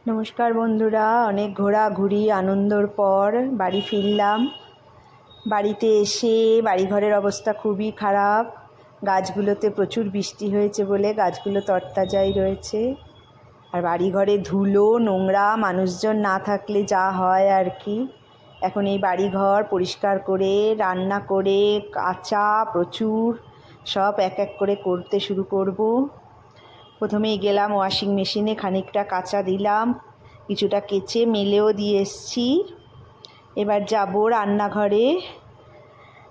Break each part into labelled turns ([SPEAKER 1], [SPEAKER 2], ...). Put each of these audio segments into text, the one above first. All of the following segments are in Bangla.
[SPEAKER 1] নমস্কার বন্ধুরা, অনেক ঘোরাঘুরি আনন্দর পর বাড়ি ফিরলাম। বাড়িতে এসে বাড়িঘরের অবস্থা খুবই খারাপ। গাছগুলোতে প্রচুর বৃষ্টি হয়েছে বলে গাছগুলো তরতাজাই রয়েছে। আর বাড়িঘরে ধুলো নোংরা, মানুষজন না থাকলে যা হয় আর কি। এখন এই বাড়িঘর পরিষ্কার করে রান্না করে কাচা প্রচুর, সব এক এক করে করতে শুরু করব। প্রথমেই গেলাম ওয়াশিং মেশিনে, খানিকটা কাচা দিলাম, কিছুটা কেচে মেলেও দিয়ে এসছি। এবার যাব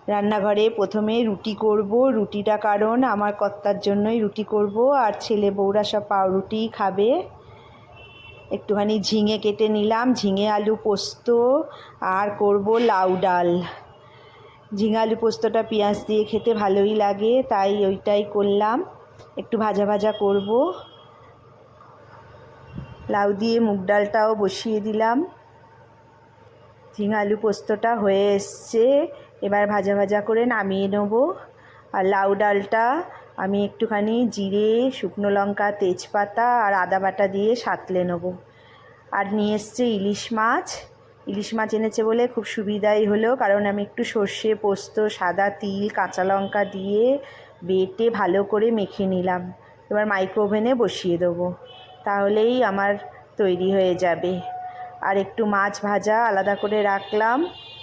[SPEAKER 1] রান্নাঘরে প্রথমে রুটি করব। রুটিটা কারণ আমার কর্তার জন্যই রুটি করব, আর ছেলে বউরা সব পাউরুটি খাবে। একটুখানি ঝিঙে কেটে নিলাম, ঝিঙে আলু পোস্ত, আর করব লাউ ডাল। ঝিঙে আলু পোস্তটা পেঁয়াজ দিয়ে খেতে ভালোই লাগে, তাই ওইটাই করলাম। একটু ভাজা ভাজা করব। লাউ দিয়ে মুগ ডালটাও বসিয়ে দিলাম। ঝিঙে আলু পোস্তটা হয়ে এসছে, এবার ভাজা ভাজা করে নামিয়ে নেব। আর লাউ ডালটা আমি একটুখানি জিরে, শুকনো লঙ্কা, তেজপাতা আর আদা বাটা দিয়ে সাঁতলে নেব। আর নিয়ে এসছে ইলিশ মাছ। ইলিশ মাছ এনেছে বলে খুব সুবিধাই হলো, কারণ আমি একটু সর্ষে, পোস্ত, সাদা তিল, কাঁচা লঙ্কা দিয়ে বেটে ভালো করে মেখে নিলাম। এবার মাইক্রো ওভেনে বসিয়ে দেবো, তাহলেই আমার তৈরি হয়ে যাবে। আর একটু মাছ ভাজা আলাদা করে রাখলাম,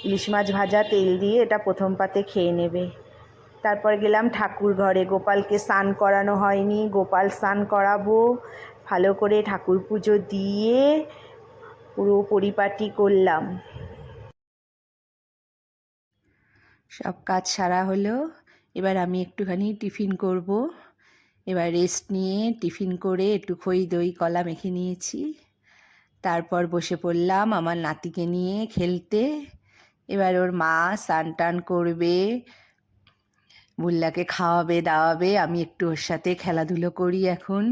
[SPEAKER 1] ইলিশ মাছ ভাজা তেল দিয়ে, এটা প্রথম পাতে খেয়ে নেবে। তারপর গেলাম ঠাকুর ঘরে। গোপালকে স্নান করানো হয়নি, গোপাল স্নান করাবো। ভালো করে ঠাকুর পুজো দিয়ে পুরো পরিপাটি করলাম। সব কাজ সারা হলো, এবার আমি একটুখানি টিফিন করব। এবার রেস্ট নিয়ে টিফিন করে একটু খই দই কলা মেখে নিয়েছি। তারপর বসে পড়লাম আমার নাতিকে নিয়ে খেলতে। এবার ওর মা স্নান টান করবে, বুল্লাকে খাওয়াবে দাওয়াবে, আমি একটু ওর সাথে খেলাধুলো করি এখন।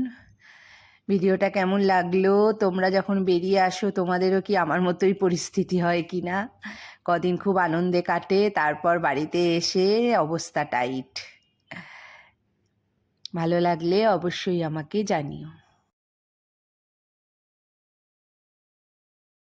[SPEAKER 1] ভিডিওটা কেমন লাগলো? তোমরা যখন বেরিয়ে আসো তোমাদেরও কি আমার মতোই পরিস্থিতি হয় কি না? কদিন খুব আনন্দে কাটে, তারপর বাড়িতে এসে অবস্থা টাইট। ভালো লাগলে অবশ্যই আমাকে জানিও।